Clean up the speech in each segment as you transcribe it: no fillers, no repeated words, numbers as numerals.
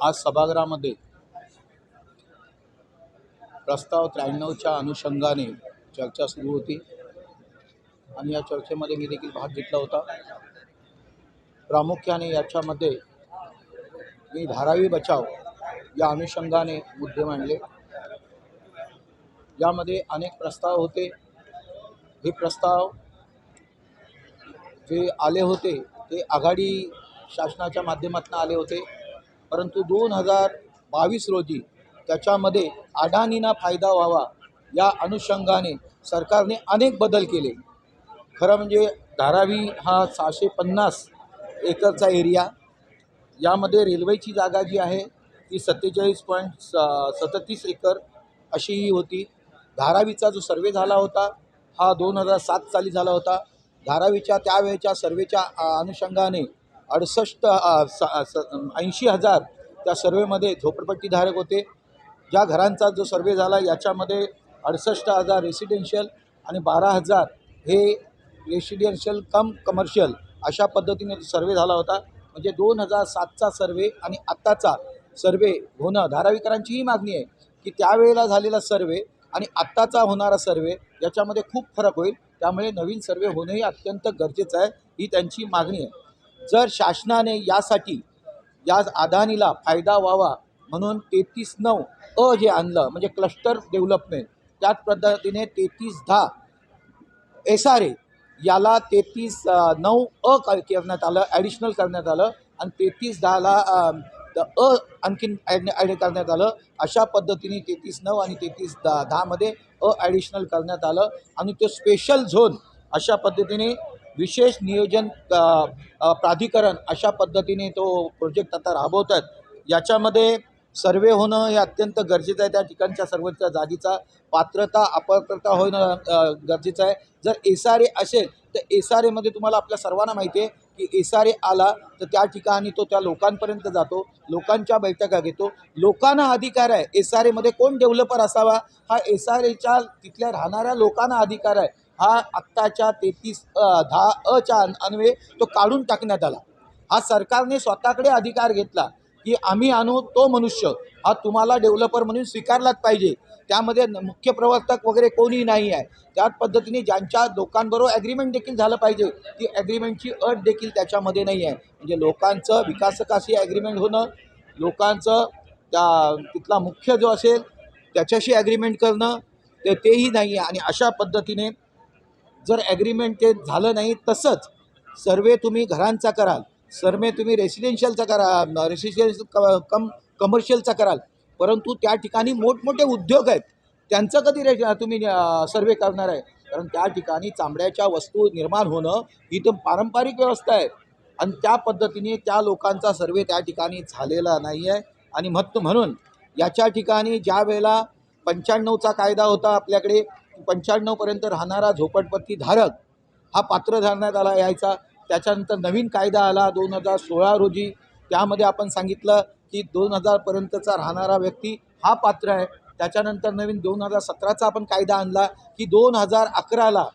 आज सभागृहामध्ये प्रस्ताव 93च्या अनुषंगाने चर्चा सुरू होती आणि या चर्चेमध्ये मी देखील भाग घेतला होता। प्रामुख्याने याच्यामध्ये मी धारावी बचाव या अनुषंगाने मुद्दे मांडले। यामध्ये अनेक प्रस्ताव होते। हे प्रस्ताव जे आले होते ते आघाडी शासनाच्या माध्यमातून आले होते, परंतु 2022 रोजी त्याच्यामध्ये अडाणींना फायदा व्हावा या अनुषंगाने सरकारने अनेक बदल केले। खरं म्हणजे धारावी हा 650 एकरचा एरिया, यामध्ये रेल्वेची जागा जी आहे ती 47.37 एकर अशी ही होती। धारावीचा जो सर्वे झाला होता हा 2007 साली झाला होता। धारावीच्या त्यावेळेच्या सर्वेच्या अनुषंगाने 80,000 त्या सर्वेमध्ये झोपडपट्टीधारक होते। ज्या घरांचा जो सर्वे झाला याच्यामध्ये 68,000 रेसिडेन्शियल आणि 12,000 हे रेसिडेन्शियल कम कमर्शियल अशा पद्धतीने सर्वे झाला होता। म्हणजे 2007चा सर्वे आणि आत्ताचा सर्वे होणं धारावीकरांची ही मागणी आहे की त्यावेळेला झालेला सर्वे आणि आत्ताचा होणारा सर्वे याच्यामध्ये खूप फरक होईल, त्यामुळे नवीन सर्वे होणंही अत्यंत गरजेचं आहे, ही त्यांची मागणी आहे। जर शासनाने यासाठी या अदानीला फायदा व्हावा म्हणून 33(9) अ जे आणलं म्हणजे क्लस्टर डेव्हलपमेंट, त्याच पद्धतीने 33(10) SRA याला 33(9) अ करण्यात आलं, ॲडिशनल करण्यात आलं आणि 33(10) अ आणखीन ॲड करण्यात आलं। अशा पद्धतीने 33(9) आणि 33(10) मध्ये अ ॲडिशनल करण्यात आलं आणि तो स्पेशल झोन अशा पद्धतीने विशेष नियोजन प्राधिकरण अशा पद्धतीने तो प्रोजेक्ट आता राबवतात। याच्यामध्ये सर्वे होणं हे अत्यंत गरजेचं आहे। त्या ठिकाणच्या सर्वच्या जागेचा पात्रता अपात्रता होणं गरजेचं आहे। जर SRA असेल तर SRA मध्ये तुम्हाला आपल्या सर्वांना माहिती आहे की SRA आला तर त्या ठिकाणी तो त्या लोकांपर्यंत जातो, लोकांच्या बैठका घेतो, लोकांना अधिकार आहे। SRA मध्ये कोण डेव्हलपर असावा हा SRAच्या तिथल्या राहणाऱ्या लोकांना अधिकार आहे। हा आत्ताच्या 33(10) अ च्या अन्वये तो काढून टाकण्यात आला। हा सरकारने स्वतःकडे अधिकार घेतला की आम्ही आणू तो मनुष्य हा तुम्हाला डेव्हलपर म्हणून स्वीकारलाच पाहिजे, त्यामध्ये मुख्य प्रवर्तक वगैरे कोणी नाही आहे। त्याच पद्धतीने ज्यांच्या लोकांबरोबर ॲग्रीमेंट देखील झालं पाहिजे, ती ॲग्रीमेंटची अट देखील त्याच्यामध्ये नाही आहे। म्हणजे लोकांचं विकासकाशी ॲग्रीमेंट होणं, लोकांचं त्या तिथला मुख्य जो असेल त्याच्याशी ॲग्रीमेंट करणं तेही नाही आहे। आणि अशा पद्धतीने जर ॲग्रीमेंट ते झालं नाही, तसंच सर्वे तुम्ही घरांचा कराल, सर्वे तुम्ही रेसिडेन्शियलचा करा, रेसिडेन्शियल कमर्शियलचा कराल, परंतु त्या ठिकाणी मोठमोठे उद्योग आहेत, त्यांचं कधी तुम्ही सर्वे करणार आहे? कारण त्या ठिकाणी चामड्याच्या वस्तू निर्माण होणं ही तर पारंपरिक व्यवस्था आहे आणि त्या पद्धतीने त्या लोकांचा सर्वे त्या ठिकाणी झालेला नाही आहे। आणि म्हणून याच्या ठिकाणी ज्या वेळेला 95चा कायदा होता आपल्याकडे, 95पर्यंत राहणारा झोपडपट्टीधारक हा पात्र धरण्यात आला यायचा। त्याच्यानंतर नवीन कायदा आला 2016 रोजी, त्यामध्ये आपण सांगितलं की 2000 पर्यंतचा राहणारा व्यक्ती हा पात्र आहे। त्याच्यानंतर नवीन 2017चा आपण कायदा आणला की 2011ला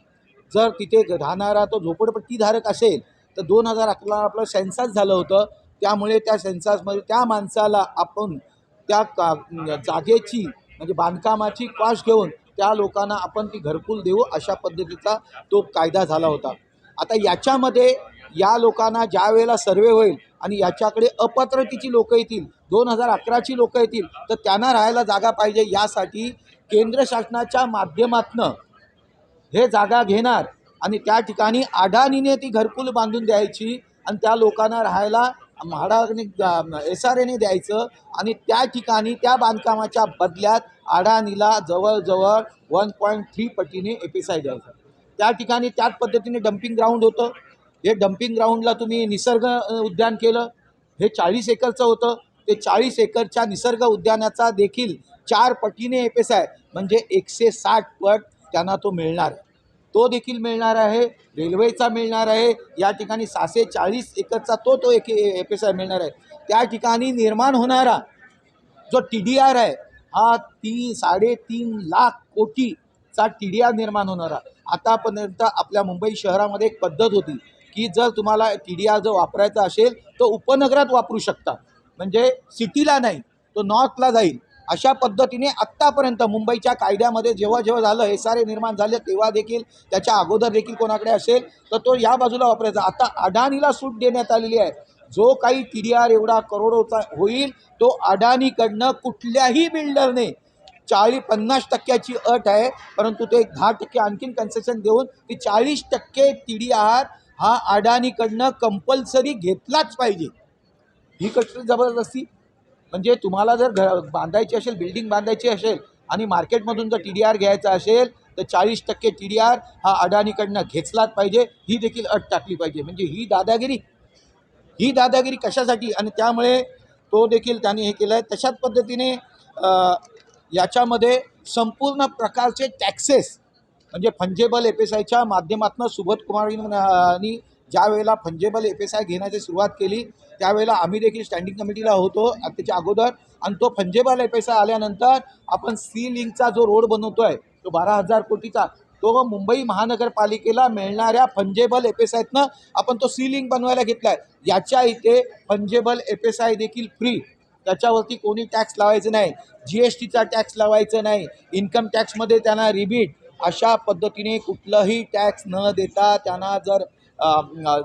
जर तिथे राहणारा तो झोपडपट्टीधारक असेल तर 2011ला आपलं सेन्सस झालं होतं, त्यामुळे त्या सेन्ससमध्ये त्या माणसाला आपण त्या जागेची म्हणजे बांधकामाची कॉस्ट घेऊन त्या लोकांना आपण ती घरकुल देऊ, अशा पद्धतीचा तो कायदा झाला होता। आता याच्यामध्ये या लोकांना ज्या वेळेला सर्वे होईल आणि याच्याकडे अपात्रतेची लोकं येतील, 2011ची लोकं येतील, तर त्यांना राहायला जागा पाहिजे। यासाठी केंद्र शासनाच्या माध्यमातनं हे जागा घेणार आणि त्या ठिकाणी अडाणीने ती घरकुल बांधून द्यायची आणि त्या लोकांना राहायला म्हाडाने SRAने द्यायचं आणि त्या ठिकाणी त्या बांधकामाच्या बदल्यात अडाणीला जवळजवळ 1.3 पटीने FSI द्यायचं। त्या ठिकाणी त्याच पद्धतीने डम्पिंग ग्राउंड होतं। हे डम्पिंग ग्राउंडला तुम्ही निसर्ग उद्यान केलं, हे 40 एकरचं होतं, ते 40 एकरच्या निसर्ग उद्यानाचा देखील 4 पटीने FSI म्हणजे 160 पट त्यांना तो मिळणार आहे, तो देखील मिळणार आहे। रेल्वेचा मिळणार आहे, या ठिकाणी 640 एकरचा तो FSI मिळणार आहे। त्या ठिकाणी निर्माण होणारा जो TDR आहे हा 3.5 लाख कोटीचा TDR निर्माण होणारा। आतापर्यंत आपल्या मुंबई शहरामध्ये एक पद्धत होती की जर तुम्हाला TDR जर वापरायचा असेल तर उपनगरात वापरू शकता, म्हणजे सिटीला नाही, तो नॉर्थला जाईल. अशा पद्धतीने आत्तापर्यंत मुंबईच्या कायद्यामध्ये जेव्हा जेव्हा झालं SRA निर्माण झाले तेव्हा देखील, त्याच्या अगोदर देखील कोणाकडे असेल तर तो या बाजूला वापरायचा. आता अडाणीला सूट देण्यात आलेली आहे. जो काही TDR एवढा करोडोचा होईल तो अडाणीकडनं कुठल्याही बिल्डरने 40-50% अट आहे, परंतु ते 10% आणखीन कन्सेशन देऊन ती 40% TDR हा अडाणीकडनं कंपल्सरी घेतलाच पाहिजे. ही कसली जबरदस्ती. म्हणजे तुम्हाला जर बांधायची असेल, बिल्डिंग बांधायची असेल आणि मार्केटमधून जर TDR घ्यायचा असेल तर 40% TDR हा अडाणीकडनं घेतलाच पाहिजे, ही देखील अट टाकली पाहिजे. म्हणजे ही दादागिरी कशासाठी. आणि त्यामुळे तो देखील त्यांनी हे केलं आहे. तशाच पद्धतीने याच्यामध्ये संपूर्ण प्रकारचे टॅक्सेस म्हणजे फंजेबल FSIच्या माध्यमातून सुबोध कुमारांनी ज्या वेळेला फंजेबल FSI घेण्याची सुरुवात केली त्यावेळेला आम्ही देखील स्टँडिंग कमिटीला होतो त्याच्या अगोदर. आणि तो फंजेबल FSI आल्यानंतर आपण सी लिंकचा जो रोड बनवतो आहे तो 12,000 कोटीचा, तो मुंबई महानगरपालिकेला मिळणाऱ्या फंजेबल FSIतनं आपण तो सी लिंक बनवायला घेतला आहे. याच्या इथे फंजेबल FSI देखील फ्री, त्याच्यावरती कोणी टॅक्स लावायचं नाही, GSTचा टॅक्स लावायचं नाही, इन्कम टॅक्समध्ये त्यांना रिबीट, अशा पद्धतीने कुठलंही टॅक्स न देता त्यांना जर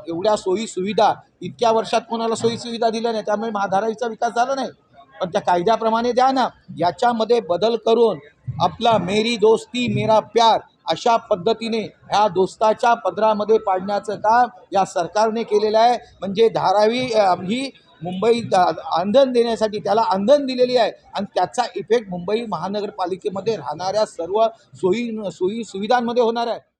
एवढ्या सोयीसुविधा इतक्या वर्षात कोणाला सोयीसुविधा दिल्या नाही, त्यामुळे धारावीचा विकास झाला नाही. पण त्या कायद्याप्रमाणे द्या ना. याच्यामध्ये बदल करून आपला मेरी दोस्ती मेरा प्यार अशा पद्धतीने ह्या दोस्ताच्या पदरामध्ये पाडण्याचं काम या सरकारने केलेलं आहे. म्हणजे धारावी ही मुंबई अंधन देण्यासाठी त्याला अंधन दिलेली आहे आणि त्याचा इफेक्ट मुंबई महानगरपालिकेमध्ये राहणाऱ्या सर्व सोयी सुविधांमध्ये होणार आहे.